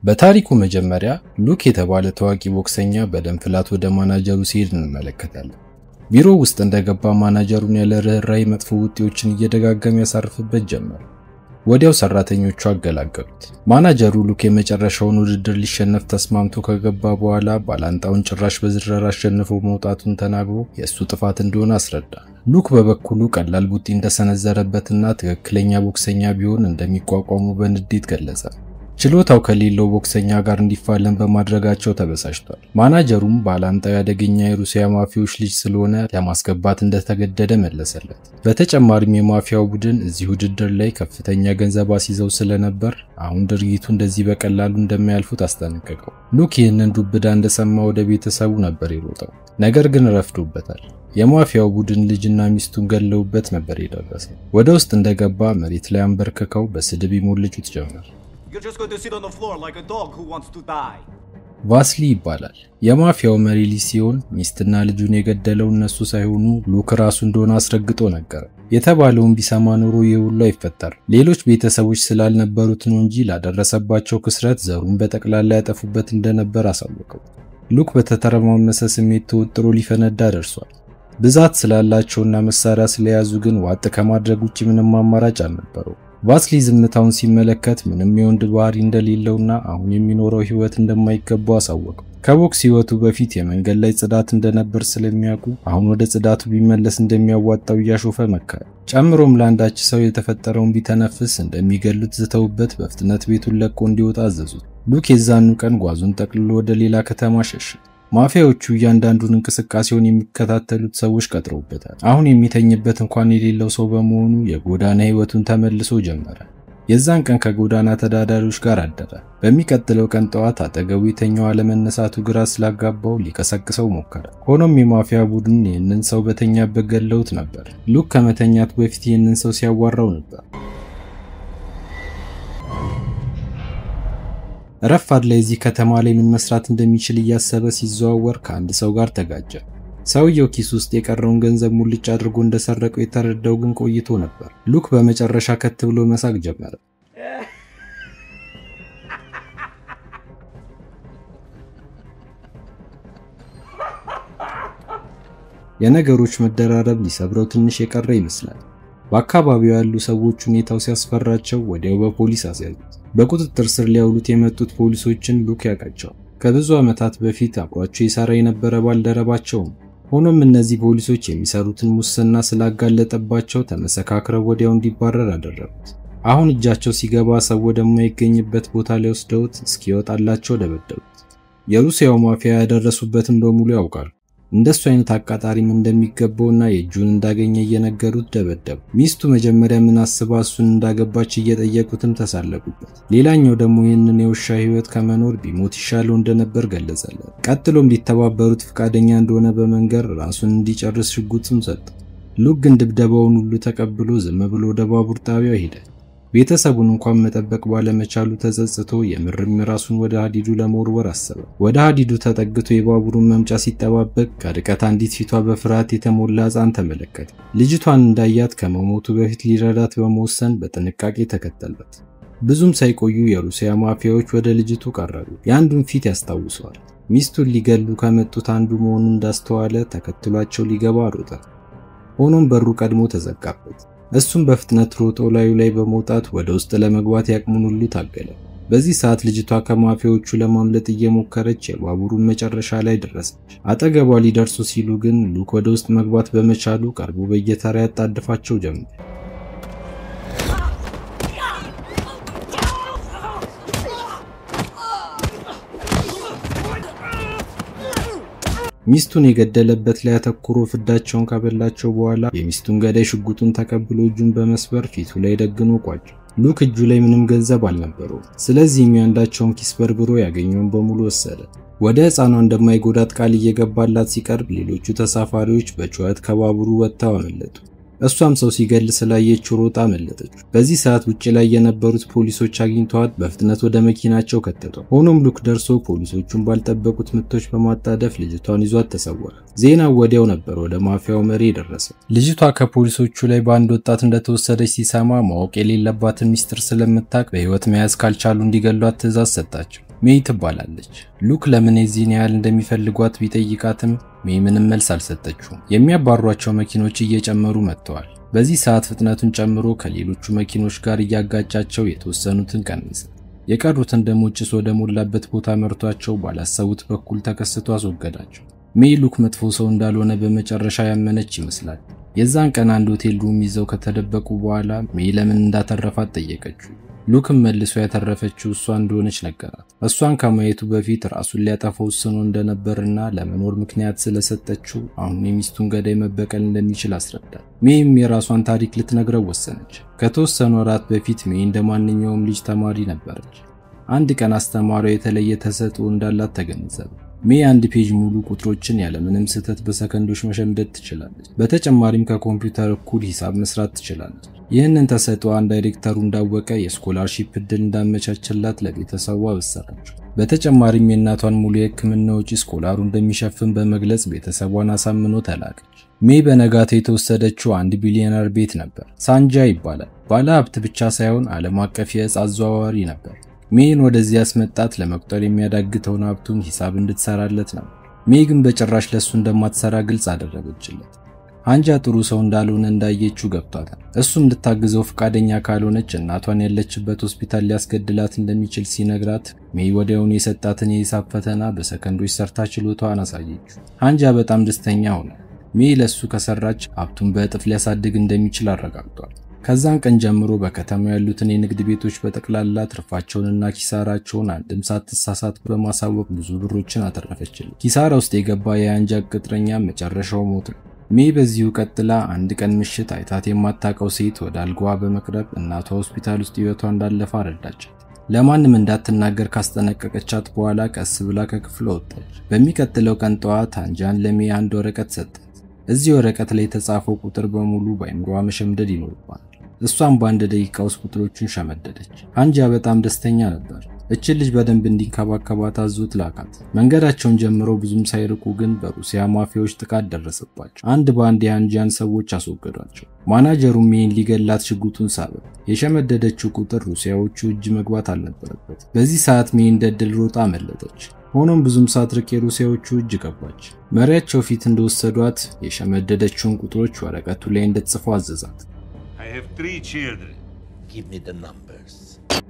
በታሪኩ መጀመሪያ ሉክ የተባለ ታዋቂ ቦክሰኛ በደም ፍላት ወደ ማናጀሩ ሲሄድ እንመለከታለን። ቢሮ ውስጥ እንደገባ ማናጀሩን ያለ ርህራሄ መጥፎ ውጤቶችን እየደጋገመ ያሳርፍበት ጀመረ። ወዲያው ሰራተኞቹ አገላገሉት። ማናጀሩ ሉክ የመጨረሻውን ውድድር ሊሸነፍ ተስማምቶ ከገባ በኋላ ባላንጣውን ጭራሽ በዝረራ አሸንፎ መውጣቱን ተናግሮ የእሱ ጥፋት እንደሆነ አስረዳ። ሉክ በበኩሉ ቀላል ቡጢ እንደሰነዘረበትና ትክክለኛ ቦክሰኛ ቢሆን እንደሚቋቋሙ በንዴት ገለጸ። ችሎታው ከሌለው ቦክሰኛ ጋር እንዲፋለም በማድረጋቸው ተበሳጭቷል። ማናጀሩም ባላንጣው ያደገኛ የሩሲያ ማፊያዎች ልጅ ስለሆነ ለማስገባት እንደተገደደ መለሰለት። በተጨማሪም የማፊያው ቡድን እዚህ ውድድር ላይ ከፍተኛ ገንዘብ አስይዘው ስለነበር አሁን ድርጊቱ እንደዚህ በቀላሉ እንደማያልፉት አስጠነቀቀው። ሉክ ይህንን ዱብዳ እንደሰማ ወደ ቤተሰቡ ነበር የሮጠው። ነገር ግን ረፍዶበታል። የማፊያው ቡድን ልጅና ሚስቱን ገለውበት ነበር የደረሰው። ወደ ውስጥ እንደገባ መሬት ላይ አንበርክከው በስድብ ይሞልጩት ጀመር። You're just going to sit on the floor like a dog who wants to die. ቫስሊ ይባላል። የማፊያው መሪ ልጅ ሲሆን ሚስትና ልጁን የገደለው እነሱ ሳይሆኑ ሉክ ራሱ እንደሆነ አስረግጦ ነገር። የተባለውን ቢሰማ ኖሮ የሁሉ አይፈጠር። ሌሎች ቤተሰቦች ስላልነበሩት ነው እንጂ ላደረሰባቸው ክስረት ዘሩን በጠቅላላ ያጠፉበት እንደነበር አሳወቀው። ሉክ በተተረማመሰ ስሜት ተወጥሮ ሊፈነዳ ደርሷል። ብዛት ስላላቸውና መሳሪያ ስለያዙ ግን ዋጥ ከማድረግ ውጪ ምንም አማራጭ አልነበረው። ቫስሊ ዝምታውን ሲመለከት ምንም የወንድ ባህሪ እንደሌለውና አሁን የሚኖረው ህይወት እንደማይገባው አሳወቀው። ከቦክስ ህይወቱ በፊት የመንገድ ላይ ጽዳት እንደነበር ስለሚያውቁ አሁን ወደ ጽዳቱ ቢመለስ እንደሚያዋጣው እያሾፈ መከረ። ጨምሮም ለአንዳች ሰው የተፈጠረውን ቢተነፍስ እንደሚገሉት ዝተውበት በፍጥነት ቤቱን ለቆ እንዲወጣ አዘዙት። ሉክ የዛኑ ቀን ጓዙን ጠቅልሎ ወደ ሌላ ከተማ ሸሸ። ማፊያዎቹ እያንዳንዱን እንቅስቃሴውን የሚከታተሉት ሰዎች ቀጥረውበታል። አሁን የሚተኝበት እንኳን የሌለው ሰው በመሆኑ የጎዳና ህይወቱን ተመልሶ ጀመረ። የዛን ቀን ከጎዳና ተዳዳሪዎች ጋር አደረ። በሚቀጥለው ቀን ጠዋት አጠገቡ የተኛው አለመነሳቱ ግራ ስላጋባው ሊቀሰቅሰው ሞከረ። ሆኖም የማፊያ ቡድን ይህንን ሰው በተኛበት ገለውት ነበር። ሉክ ከመተኛቱ በፊት ይህንን ሰው ሲያዋራው ነበር። ረፋድ ላይ እዚህ ከተማ ላይ ምን መስራት እንደሚችል እያሰበ ሲዘዋወር ከአንድ ሰው ጋር ተጋጨ። ሰውየው ኪስ ውስጥ የቀረውን ገንዘብ ሙልጭ አድርጎ እንደሰረቀው የተረዳው ግን ቆይቶ ነበር። ሉክ በመጨረሻ ከት ብሎ መሳቅ ጀመረ። የነገሮች መደራረብ ሊሰብረው ትንሽ የቀረ ይመስላል። በአካባቢው ያሉ ሰዎች ሁኔታው ሲያስፈራቸው ወዲያው በፖሊስ አስያዙት። በቁጥጥር ስር ሊያውሉት የመጡት ፖሊሶችን ሉክ ያውቃቸዋል። ከብዙ ዓመታት በፊት አብሯቸው ይሰራ የነበረ ባልደረባቸው። ሆኖም እነዚህ ፖሊሶች የሚሰሩትን ሙስና ስላጋለጠባቸው ተመሰካክረው ወዲያው እንዲባረር አደረጉት። አሁን እጃቸው ሲገባ ሰው ወደማይገኝበት ቦታ ላይ ወስደውት እስኪወጣላቸው ደበደቡት። የሩሲያው ማፊያ ያደረሱበትን በሙሉ ያውቃሉ። እንደሱ አይነት አቃጣሪም እንደሚገባውና የእጁን እንዳገኘ እየነገሩት ደበደቡ። ሚስቱ መጀመሪያ ምን አስባ እሱን እንዳገባች እየጠየቁትም ተሳለቁበት። ሌላኛው ደግሞ ይህንን የውሻ ህይወት ከመኖር ቢሞት ይሻለው እንደነበር ገለጸለት። ቀጥሎም ሊተባበሩት ፍቃደኛ እንደሆነ በመንገር ራሱን እንዲጨርስ ሽጉጥም ሰጠ። ሉክ ግን ድብደባውን ሁሉ ተቀብሎ ዝም ብሎ ወደ ባቡር ጣቢያው ሄደ። ቤተሰቡን እንኳን መጠበቅ ባለመቻሉ ተጸጽቶ የምርም ራሱን ወደ ሀዲዱ ለመወርወር አሰበ። ወደ ሀዲዱ ተጠግቶ የባቡሩን መምጫ ሲጠባበቅ ከርቀት አንዲት ፊቷ በፍርሃት የተሞላ ሕፃን ተመለከተ። ልጅቷን እንዳያት ከመሞቱ በፊት ሊረዳት በመወሰን በጥንቃቄ ተከተላት። ብዙም ሳይቆዩ የሩሲያ ማፊያዎች ወደ ልጅቱ ቀረቡ። የአንዱን ፊት ያስታውሰዋል። ሚስቱን ሊገሉ ከመጡት አንዱ መሆኑን እንዳስተዋለ ተከትሏቸው ሊገባ ሮጠ። ሆኖም በሩ ቀድሞ ተዘጋበት። እሱም በፍጥነት ሮጦ ላዩ ላይ በመውጣት ወደ ውስጥ ለመግባት ያቅሙን ሁሉ ታገለ። በዚህ ሰዓት ልጅቷ ከማፊያዎቹ ለማምለጥ እየሞከረች የባቡሩን መጨረሻ ላይ ደረሰች። አጠገቧ ሊደርሱ ሲሉ ግን ሉክ ወደ ውስጥ መግባት በመቻሉ ቀርቦ በየተራ ያጣድፋቸው ጀመረ። ሚስቱን የገደለበት ላይ አተኩሮ ፍዳቸውን ካበላቸው በኋላ የሚስቱን ገዳይ ሽጉጡን ተቀብሎ እጁን በመስበር ፊቱ ላይ ደግኖ ቋጭ። ሉክ እጁ ላይ ምንም ገንዘብ አልነበረው። ስለዚህ የሚያንዳቸውን ኪስ በርብሮ ያገኘውን በሙሉ ወሰደ። ወደ ሕፃኗ እንደማይጎዳት ቃል እየገባላት ሲቀርብ ሌሎቹ ተሳፋሪዎች በጩኸት ከባቡሩ ወጥተው አመለጡ። እሷም ሰው ሲገል ስላየች ሮጣ አመለጠች። በዚህ ሰዓት ውጪ ላይ የነበሩት ፖሊሶች አግኝተዋት በፍጥነት ወደ መኪናቸው ከተተው። ሆኖም ሉክ ደርሶ ፖሊሶቹን ባልጠበቁት ምቶች በማጣደፍ ልጅቷን ይዟት ተሰወረ። ዜናው ወዲያው ነበር ወደ ማፊያው መሪ ደረሰው። ልጅቷ ከፖሊሶቹ ላይ በአንድ ወጣት እንደተወሰደች ሲሰማ ማወቅ የሌለባትን ሚስጥር ስለምታውቅ በህይወት መያዝ ካልቻሉ እንዲገሏት ትዕዛዝ ሰጣቸው። ሜይ ትባላለች። ሉክ ለምን የዚህን ያህል እንደሚፈልጓት ቢጠይቃትም ሜይ ምንም መልስ አልሰጠችውም። የሚያባሯቸው መኪኖች እየጨመሩ መጥተዋል። በዚህ ሰዓት ፍጥነቱን ጨምሮ ከሌሎቹ መኪኖች ጋር እያጋጫቸው የተወሰኑትን ቀነሰ። የቀሩትን ደግሞ ጭስ ወደ ሞላበት ቦታ መርቷቸው ባላሰቡት በኩል ተከስቶ አስወገዳቸው። ሜይ ሉክ መጥፎ ሰው እንዳልሆነ በመጨረሻ ያመነች ይመስላል። የዛን ቀን አንድ ሆቴል ሩም ይዘው ከተደበቁ በኋላ ሜይ ለምን እንዳተረፋት ጠየቀችው። ሉክም መልሶ ያተረፈችው እሷ እንደሆነች ነገራት። እሷን ከማየቱ በፊት ራሱን ሊያጠፋ ወስኖ እንደነበርና ለመኖር ምክንያት ስለሰጠችው አሁን የሚስቱን ገዳይ መበቀል እንደሚችል አስረዳት። ሜይም የራሷን ታሪክ ልትነግረው ወሰነች። ከተወሰኑ ወራት በፊት ሜይ እንደማንኛውም ልጅ ተማሪ ነበረች። አንድ ቀን አስተማሪዋ የተለየ ተሰጥኦ እንዳላት ተገነዘበ። ሜይ አንድ ፔጅ ሙሉ ቁጥሮችን ያለምንም ስህተት በሰከንዶች መሸምደድ ትችላለች። በተጨማሪም ከኮምፒውተር እኩል ሂሳብ መስራት ትችላለች። ይህንን ተሰጥኦዋን ዳይሬክተሩ እንዳወቀ የስኮላርሺፕ እድል እንዳመቻቸላት ለቤተሰቧ አበሰረችው። በተጨማሪም የእናቷን ሙሉ የሕክምና ወጪ ስኮላሩ እንደሚሸፍን በመግለጽ ቤተሰቧን አሳምኖ ተላከች። ሜይ በነጋታው የተወሰደችው አንድ ቢሊዮነር ቤት ነበር። ሳንጃ ይባላል። ባለ ሀብት ብቻ ሳይሆን ዓለም አቀፍ የዕፅ አዘዋዋሪ ነበር። ሜይን ወደዚህ ያስመጣት ለመቁጠር የሚያዳግተውን ሀብቱን ሂሳብ እንድትሰራለት ነው። ሜይ ግን በጭራሽ ለሱ እንደማትሰራ ግልጽ አደረገችለት። አንጃ ጥሩ ሰው እንዳልሆነ እንዳየችው ገብቷታል። እሱም እንድታግዘው ፈቃደኛ ካልሆነች እናቷን ያለችበት ሆስፒታል ሊያስገድላት እንደሚችል ሲነግራት ሜይ ወዲያውኑ የሰጣትን የሂሳብ ፈተና በሰከንዶች ሰርታ ችሎታዋን አሳየችው። አንጃ በጣም ደስተኛ ሆነ። ሜይ ለሱ ከሰራች ሀብቱን በእጥፍ ሊያሳድግ እንደሚችል አረጋግጧል። ከዛን ቀን ጀምሮ በከተማው ያሉትን የንግድ ቤቶች በጠቅላላ ትርፋቸውንና ኪሳራቸውን አንድም ሳትሳሳት በማሳወቅ ብዙ ብሮችን አተረፈችለት። ኪሳራ ውስጥ የገባ የአንጃ ቅጥረኛ መጨረሻው ሞት ነው። ሜይ በዚሁ ቀጥላ አንድ ቀን ምሽት አይታት የማታውቀው ሴት ወደ አልጋዋ በመቅረብ እናቷ ሆስፒታል ውስጥ ሕይወቷ እንዳለፈ አረዳቻት። ለማንም እንዳትናገር ካስጠነቀቀቻት በኋላ ቀስ ብላ ከክፍሉ ወጣች። በሚቀጥለው ቀን ጠዋት አንጃን ለሜይ አንድ ወረቀት ሰጣት። እዚህ ወረቀት ላይ የተጻፈው ቁጥር በሙሉ በአይምሮዋ መሸምደድ ይኖርባታል። እሷም በአንድ ደቂቃ ውስጥ ቁጥሮቹን ሸመደደች። አንጃ በጣም ደስተኛ ነበር። እችን ልጅ በደንብ እንዲንከባከባት አዞት ላካት። መንገዳቸውን ጀምረው ብዙም ሳይርቁ ግን በሩሲያ ማፊያዎች ጥቃት ደረሰባቸው። አንድ በአንድ የአንጃን ሰዎች አስወገዷቸው። ማናጀሩ ሜይን ሊገላት ሽጉጡን ሳበ። የሸመደደችው ቁጥር ሩሲያዎቹ እጅ መግባት አልነበረበት። በዚህ ሰዓት ሜይ እንደድል ሮጣ አመለጠች። ሆኖም ብዙም ሳትርቅ የሩሲያዎቹ እጅ ገባች። መሪያቸው ፊት እንደወሰዷት የሸመደደችውን ቁጥሮች ወረቀቱ ላይ እንድትጽፉ አዘዛት። I have 3 children. Give me the numbers.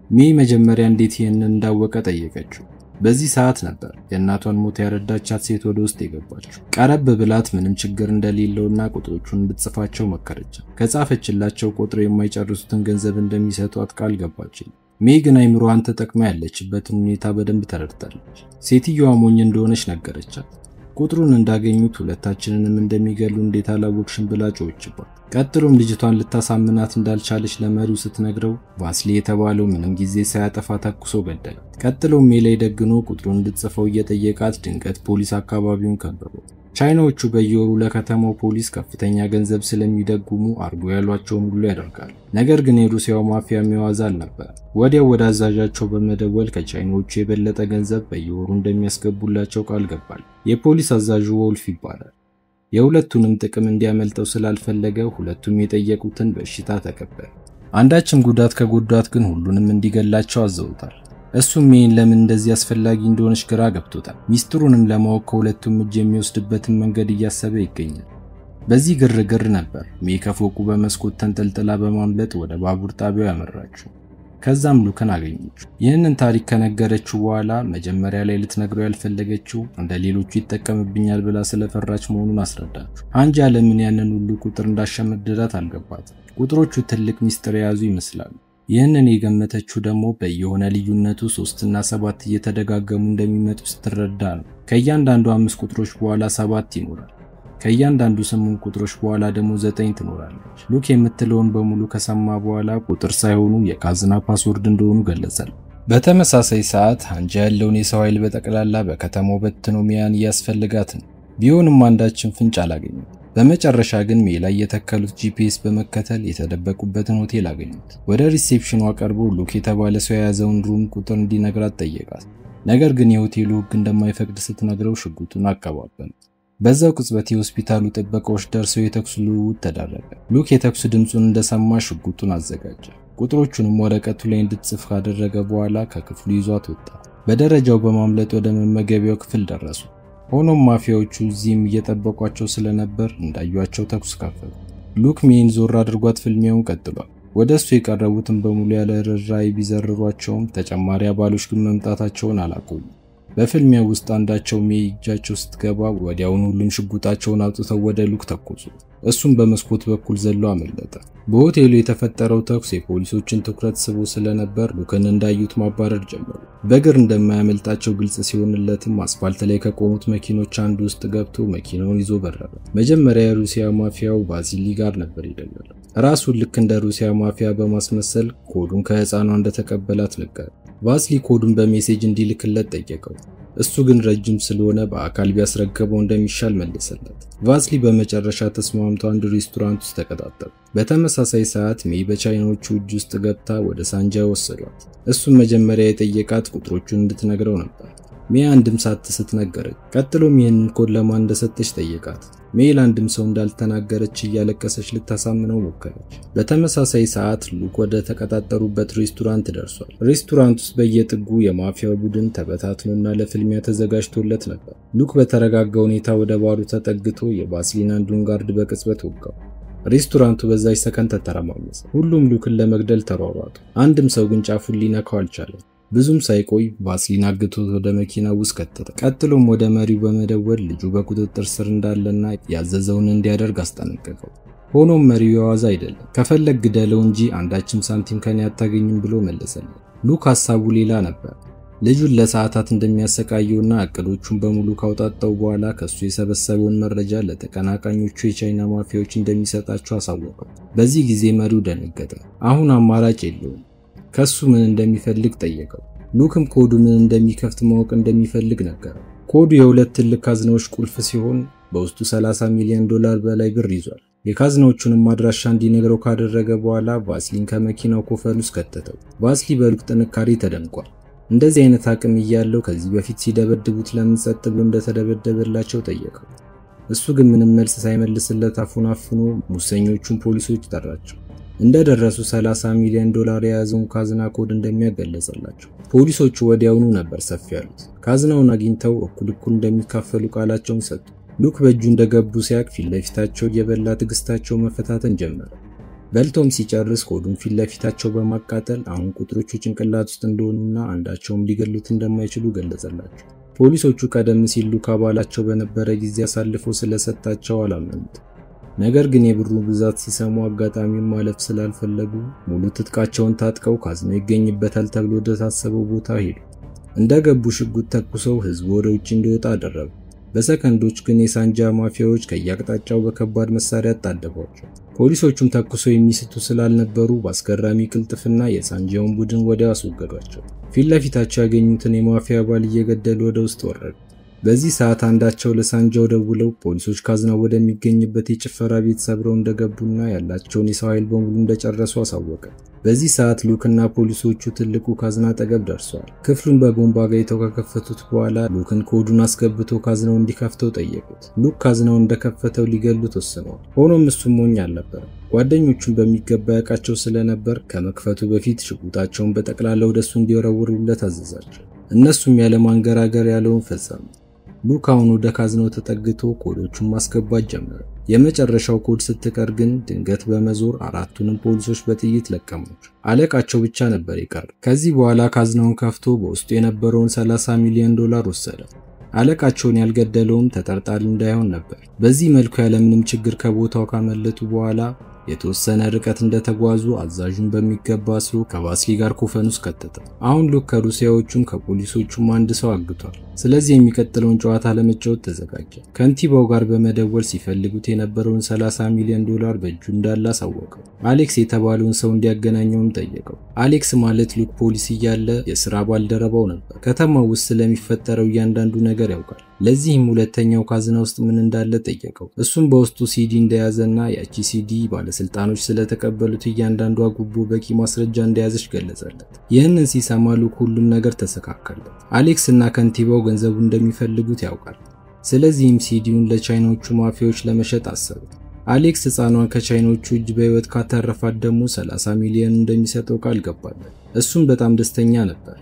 ሜይ መጀመሪያ እንዴት ይህንን እንዳወቀ ጠየቀችው። በዚህ ሰዓት ነበር የእናቷን ሞት ያረዳቻት ሴት ወደ ውስጥ የገባችው። ቀረብ ብላት ምንም ችግር እንደሌለውና ቁጥሮቹን እንድትጽፋቸው መከረቻት። ከጻፈችላቸው ቁጥር የማይጨርሱትን ገንዘብ እንደሚሰጧት ቃል ገባችኝ። ሜይ ግን አይምሮዋን ተጠቅማ ያለችበትን ሁኔታ በደንብ ተረድታለች። ሴትዮዋ ሞኝ እንደሆነች ነገረቻት። ቁጥሩን እንዳገኙት ሁለታችንንም እንደሚገሉ እንዴት አላወቅሽም ብላ ጮኸችባት። ቀጥሎም ልጅቷን ልታሳምናት እንዳልቻለች ለመሪው ስትነግረው ቫስሊ የተባለው ምንም ጊዜ ሳያጠፋ ተኩሶ ገደላት። ቀጥሎም ሜይ ላይ ደግኖ ቁጥሩን እንድትጽፈው እየጠየቃት ድንገት ፖሊስ አካባቢውን ከበበው። ቻይናዎቹ በየወሩ ለከተማው ፖሊስ ከፍተኛ ገንዘብ ስለሚደጉሙ አርጎ ያሏቸውን ሁሉ ያደርጋሉ። ነገር ግን የሩሲያው ማፊያ የሚዋዛ አልነበር። ወዲያው ወደ አዛዣቸው በመደወል ከቻይናዎቹ የበለጠ ገንዘብ በየወሩ እንደሚያስገቡላቸው ቃል ገባል። የፖሊስ አዛዡ ወልፍ ይባላል። የሁለቱንም ጥቅም እንዲያመልጠው ስላልፈለገ ሁለቱም የጠየቁትን በእሽታ ተቀበለ። አንዳችም ጉዳት ከጎዳት ግን ሁሉንም እንዲገላቸው አዘውታል። እሱም ሜይን ለምን እንደዚህ አስፈላጊ እንደሆነች ግራ ገብቶታል። ሚስጥሩንም ለማወቅ ከሁለቱም እጅ የሚወስድበትን መንገድ እያሰበ ይገኛል። በዚህ ግርግር ነበር ሜይ ከፎቁ በመስኮት ተንጠልጥላ በማምለጥ ወደ ባቡር ጣቢያው ያመራችው። ከዛም ሉክን አገኘችው። ይህንን ታሪክ ከነገረችው በኋላ መጀመሪያ ላይ ልትነግረው ያልፈለገችው እንደ ሌሎቹ ይጠቀምብኛል ብላ ስለፈራች መሆኑን አስረዳችው። አንጃ ለምን ያንን ሁሉ ቁጥር እንዳሸመደዳት አልገባትም። ቁጥሮቹ ትልቅ ሚስጥር የያዙ ይመስላሉ። ይህንን የገመተችው ደግሞ በየሆነ ልዩነቱ 3 እና 7 እየተደጋገሙ እንደሚመጡ ስትረዳ ነው። ከእያንዳንዱ 5 ቁጥሮች በኋላ 7 ይኖራል። ከእያንዳንዱ 8 ቁጥሮች በኋላ ደግሞ 9 ትኖራለች። ሉክ የምትለውን በሙሉ ከሰማ በኋላ ቁጥር ሳይሆኑ የካዝና ፓስወርድ እንደሆኑ ገለጸል። በተመሳሳይ ሰዓት አንጃ ያለውን የሰው ኃይል በጠቅላላ በከተማው በትኖ ሜያን እያስፈልጋት ነው። ቢሆንም አንዳችን ፍንጭ አላገኘም። በመጨረሻ ግን ሜይ ላይ የተከሉት ጂፒኤስ በመከተል የተደበቁበትን ሆቴል አገኙት። ወደ ሪሴፕሽኑ ቀርቦ ሉክ የተባለ ሰው የያዘውን ሩም ቁጥር እንዲነግራት ጠየቃት። ነገር ግን የሆቴሉ ሕግ እንደማይፈቅድ ስትነግረው ሽጉጡን አቀባበለ። በዛው ቅጽበት የሆስፒታሉ ጥበቃዎች ደርሰው የተኩስ ልውውጥ ተደረገ። ሉክ የተኩስ ድምጹን እንደሰማ ሽጉጡን አዘጋጀ። ቁጥሮቹንም ወረቀቱ ላይ እንድትጽፍ ካደረገ በኋላ ከክፍሉ ይዟት ወጣ። በደረጃው በማምለጥ ወደ መመገቢያው ክፍል ደረሱ። ሆኖም ማፊያዎቹ እዚህም እየጠበቋቸው ስለነበር እንዳዩአቸው ተኩስ ከፈቱ። ሉክ ሜይን ዞር አድርጓት ፍልሚያውን ቀጥሏል። ወደሱ የቀረቡትን በሙሉ ያለ ርኅራኄ ቢዘርሯቸውም ተጨማሪ አባሎች ግን መምጣታቸውን አላቆሙ። በፍልሚያው ውስጥ አንዳቸው ሜይ እጃቸው ስትገባ ወዲያውኑ ሁሉም ሽጉጣቸውን አውጥተው ወደ ሉክ ተኮሱ። እሱም በመስኮት በኩል ዘሎ አመለጠ። በሆቴሉ የተፈጠረው ተኩስ የፖሊሶችን ትኩረት ስቦ ስለነበር ሉክን እንዳዩት ማባረር ጀመሩ። በእግር እንደማያመልጣቸው ግልጽ ሲሆንለትም አስፋልት ላይ ከቆሙት መኪኖች አንዱ ውስጥ ገብቶ መኪናውን ይዞ በረረ። መጀመሪያ የሩሲያ ማፊያው ቫሲሊ ጋር ነበር የደወለው። ራሱን ልክ እንደ ሩሲያ ማፊያ በማስመሰል ኮዱን ከህፃኗ እንደተቀበላት ነገረ። ቫሲሊ ኮዱን በሜሴጅ እንዲልክለት ጠየቀው። እሱ ግን ረጅም ስለሆነ በአካል ቢያስረከበው እንደሚሻል መለሰለት። ቫሲሊ በመጨረሻ ተስማምቶ አንድ ሬስቶራንት ውስጥ ተቀጣጠሩ። በተመሳሳይ ሰዓት ሜይ በቻይናዎቹ እጅ ውስጥ ገብታ ወደ ሳንጃ ወሰዷት። እሱም መጀመሪያ የጠየቃት ቁጥሮቹን እንድትነግረው ነበር። ሜይ አንድም ሳትስት ነገረች። ቀጥሎም ይህንን ኮድ ለማን እንደሰጠች ጠየቃት። ሜይ ለአንድም ሰው እንዳልተናገረች እያለቀሰች ልታሳምነው ሞከረች። በተመሳሳይ ሰዓት ሉክ ወደ ተቀጣጠሩበት ሬስቶራንት ደርሷል። ሬስቶራንት ውስጥ በየጥጉ የማፊያው ቡድን ተበታትኖና ለፍልሚያ ተዘጋጅቶለት ነበር። ሉክ በተረጋጋ ሁኔታ ወደ ባሩ ተጠግቶ የቫሲሊን አንዱን ጋርድ በቅጽበት ወጋው። ሬስቶራንቱ በዛች ሰከንድ ተተረማመሰ። ሁሉም ሉክን ለመግደል ተሯሯጡ። አንድም ሰው ግን ጫፉን ሊነካው አልቻለም። ብዙም ሳይቆይ ቫሲሊን አግቶት ወደ መኪና ውስጥ ከተተ። ቀጥሎም ወደ መሪው በመደወል ልጁ በቁጥጥር ስር እንዳለና ያዘዘውን እንዲያደርግ አስጠነቀቀው። ሆኖም መሪው የዋዛ አይደለም። ከፈለግ ግደለው እንጂ አንዳችም ሳንቲም ከኔ አታገኝም ብሎ መለሰለት። ሉክ ሐሳቡ ሌላ ነበር። ልጁን ለሰዓታት እንደሚያሰቃየውና እቅዶቹን በሙሉ ካውጣጣው በኋላ ከሱ የሰበሰበውን መረጃ ለተቀናቃኞቹ የቻይና ማፊያዎች እንደሚሰጣቸው አሳወቀው። በዚህ ጊዜ መሪው ደነገጠ። አሁን አማራጭ የለውም። ከሱ ምን እንደሚፈልግ ጠየቀው። ሉክም ኮዱ ምን እንደሚከፍት ማወቅ እንደሚፈልግ ነገረው። ኮዱ የሁለት ትልቅ ካዝናዎች ቁልፍ ሲሆን በውስጡ $30 ሚሊዮን በላይ ብር ይዟል። የካዝናዎቹንም አድራሻ እንዲነግረው ካደረገ በኋላ ቫሲሊን ከመኪናው ኮፈን ውስጥ ከተተው። ቫሲሊ በሉክ ጥንካሬ ተደንቋል። እንደዚህ አይነት አቅም እያለው ከዚህ በፊት ሲደበድቡት ለምን ጸጥ ብሎ እንደተደበደበላቸው ጠየቀው። እሱ ግን ምንም መልስ ሳይመልስለት አፉን አፍኖ ሙሰኞቹን ፖሊሶች ጠራቸው። እንደደረሱ $30 ሚሊዮን የያዘውን ካዝና ኮድ እንደሚያገለጽላቸው ፖሊሶቹ ወዲያውኑ ነበር ሰፊ ያሉት። ካዝናውን አግኝተው እኩል እንደሚካፈሉ ቃላቸውን ሰጡ። ሉክ በእጁ እንደገቡ ሲያቅ ፊት ለፊታቸው እየበላ ትግስታቸው መፈታተን ጀመረ። በልቶም ሲጨርስ ኮዱን ፊት ለፊታቸው በማቃጠል አሁን ቁጥሮቹ ጭንቅላት ውስጥ እንደሆኑና አንዳቸውም ሊገሉት እንደማይችሉ ገለጸላቸው። ፖሊሶቹ ቀደም ሲል ሉክ አባላቸው በነበረ ጊዜ አሳልፎ ስለሰጣቸው አላመኑት። ነገር ግን የብሩ ብዛት ሲሰሙ አጋጣሚውን ማለፍ ስላልፈለጉ ሙሉ ትጥቃቸውን ታጥቀው ካዝናው ይገኝበታል ተብሎ ወደ ታሰበው ቦታ ሄዱ። እንደገቡ ሽጉጥ ተኩሰው ህዝቡ ወደ ውጭ እንዲወጣ አደረጉ። በሰከንዶች ግን የሳንጃ ማፊያዎች ከያቅጣጫው በከባድ መሳሪያ አጣደፏቸው። ፖሊሶቹም ተኩሰው የሚስቱ ስላልነበሩ በአስገራሚ ቅልጥፍና የሳንጃውን ቡድን ወዲያው አስወገዷቸው። ፊት ለፊታቸው ያገኙትን የማፊያ አባል እየገደሉ ወደ ውስጥ ወረዱ። በዚህ ሰዓት አንዳቸው ለሳንጃው ደውለው ፖሊሶች ካዝናው ወደሚገኝበት የጭፈራ ቤት ሰብረው እንደገቡና ያላቸውን የሰው ኃይል በሙሉ እንደጨረሱ አሳወቀ። በዚህ ሰዓት ሉክና ፖሊሶቹ ትልቁ ካዝና አጠገብ ደርሰዋል። ክፍሉን በቦምብ አጋይተው ከከፈቱት በኋላ ሉክን ኮዱን አስገብቶ ካዝናው እንዲከፍተው ጠየቁት። ሉክ ካዝናውን እንደከፈተው ሊገሉት ወስነዋል። ሆኖም እሱም ሞኝ አልነበረም። ጓደኞቹን በሚገባ ያውቃቸው ስለነበር ከመክፈቱ በፊት ሽጉጣቸውን በጠቅላላ ወደሱ እንዲወረውሩለት አዘዛቸው። እነሱም ያለ ማንገራገር ያለውን ፈጸሙ። ሉክ አሁን ወደ ካዝናው ተጠግቶ ኮዶቹን ማስገባት ጀመረ። የመጨረሻው ኮድ ስትቀር ግን ድንገት በመዞር አራቱንም ፖሊሶች በጥይት ለቀማቸው። አለቃቸው ብቻ ነበር የቀረ። ከዚህ በኋላ ካዝናውን ከፍቶ በውስጡ የነበረውን $30 ሚሊዮን ወሰደ። አለቃቸውን ያልገደለውም ተጠርጣሪ እንዳይሆን ነበር። በዚህ መልኩ ያለምንም ችግር ከቦታው ካመለጡ በኋላ የተወሰነ ርቀት እንደተጓዙ አዛዡን በሚገባ አስሮ ከቫሲሊ ጋር ኮፈን ውስጥ ከተተ። አሁን ሉክ ከሩሲያዎቹም ከፖሊሶቹም አንድ ሰው አግቷል። ስለዚህ የሚቀጥለውን ጨዋታ ለመጫወት ተዘጋጀ። ከንቲባው ጋር በመደወል ሲፈልጉት የነበረውን $30 ሚሊዮን በእጁ እንዳለ አሳወቀው። አሌክስ የተባለውን ሰው እንዲያገናኘውም ጠየቀው። አሌክስ ማለት ሉክ ፖሊስ እያለ የሥራ ባልደረባው ነበር። ከተማው ውስጥ ስለሚፈጠረው እያንዳንዱ ነገር ያውቃል። ለዚህም ሁለተኛው ካዝና ውስጥ ምን እንዳለ ጠየቀው። እሱም በውስጡ ሲዲ እንደያዘና ያቺ ሲዲ ባለስልጣኖች ስለተቀበሉት እያንዳንዱ ጉቦ በቂ ማስረጃ እንደያዘች ገለጸለት። ይህንን ሲሰማ ሉክ ሁሉም ነገር ተስተካከለ። አሌክስ እና ከንቲባው ገንዘቡ እንደሚፈልጉት ያውቃል። ስለዚህም ሲዲውን ለቻይናዎቹ ማፊያዎች ለመሸጥ አሰቡ። አሌክስ ሕፃኗን ከቻይናዎቹ እጅ በህይወት ካተረፋት ደግሞ $30 ሚሊዮን እንደሚሰጠው ቃል ገባለት። እሱም በጣም ደስተኛ ነበር።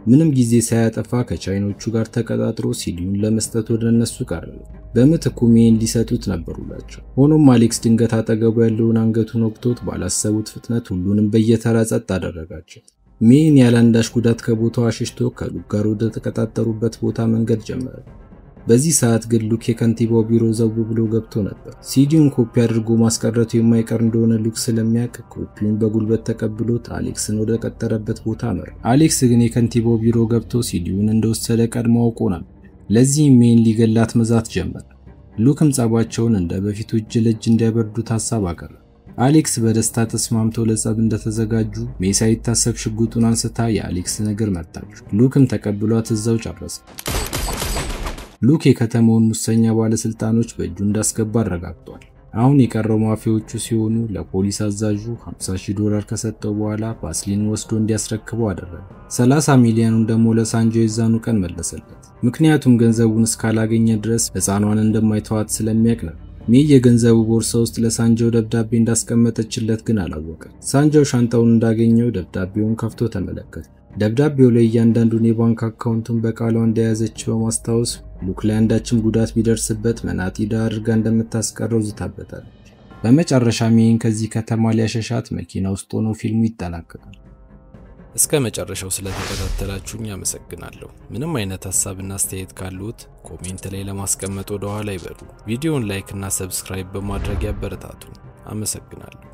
ምንም ጊዜ ሳያጠፋ ከቻይኖቹ ጋር ተቀጣጥሮ ሲዲውን ለመስጠት ወደ እነሱ ቀረበ። በምትኩ ሜይን ሊሰጡት ነበሩላቸው። ሆኖም አሌክስ ድንገት አጠገቡ ያለውን አንገቱን ወቅቶት ባላሰቡት ፍጥነት ሁሉንም በየተራ ጸጥ አደረጋቸው። ሜይን ያላንዳች ጉዳት ከቦታው አሽሽቶ ከሉክ ጋር ወደ ተቀጣጠሩበት ቦታ መንገድ ጀመረ። በዚህ ሰዓት ግን ሉክ የከንቲባው ቢሮ ዘው ብሎ ገብቶ ነበር። ሲዲውን ኮፒ አድርጎ ማስቀረቱ የማይቀር እንደሆነ ሉክ ስለሚያውቅ ኮፒውን በጉልበት ተቀብሎት አሌክስን ወደ ቀጠረበት ቦታ መራ። አሌክስ ግን የከንቲባው ቢሮ ገብቶ ሲዲውን እንደወሰደ ቀድሞ አውቆ ነበር። ለዚህም ሜይን ሊገላት መዛት ጀመረ። ሉክም ጸባቸውን እንደ በፊቱ እጅ ለእጅ እንዲያበርዱት ሐሳብ አቀረበ። አሌክስ በደስታ ተስማምቶ ለጸብ እንደተዘጋጁ ሜይ ሳይታሰብ ሽጉጡን አንስታ የአሌክስን እግር መታች። ሉክም ተቀብሏት እዛው ጨረሰ። ሉክ የከተማውን ሙሰኛ ባለስልጣኖች በእጁ እንዳስገባ አረጋግጧል። አሁን የቀረው ማፊያዎቹ ሲሆኑ ለፖሊስ አዛዡ $50,000 ከሰጠው በኋላ ቫስሊን ወስዶ እንዲያስረክበው አደረገ። 30 ሚሊዮኑን ደግሞ ለሳንጆ የዛኑ ቀን መለሰለት። ምክንያቱም ገንዘቡን እስካላገኘ ድረስ ሕፃኗን እንደማይተዋት ስለሚያውቅ ነው። ሜይ የገንዘቡ ቦርሳ ውስጥ ለሳንጆ ደብዳቤ እንዳስቀመጠችለት ግን አላወቀ። ሳንጆ ሻንጣውን እንዳገኘው ደብዳቤውን ከፍቶ ተመለከተ። ደብዳቤው ላይ እያንዳንዱን የባንክ አካውንቱን በቃሏ እንደያዘች በማስታወስ ሉክ ላይ አንዳችም ጉዳት ቢደርስበት መናጢዳ አድርጋ እንደምታስቀረው ዝታበታለች። በመጨረሻ ሜይን ከዚህ ከተማ ሊያሸሻት መኪና ውስጥ ሆኖ ፊልሙ ይጠናቀቃል። እስከ መጨረሻው ስለተከታተላችሁኝ አመሰግናለሁ። ምንም አይነት ሐሳብና አስተያየት ካሉት ኮሜንት ላይ ለማስቀመጥ ወደ ኋላ ይበሉ። ቪዲዮውን ላይክ እና ሰብስክራይብ በማድረግ ያበረታቱን። አመሰግናለሁ።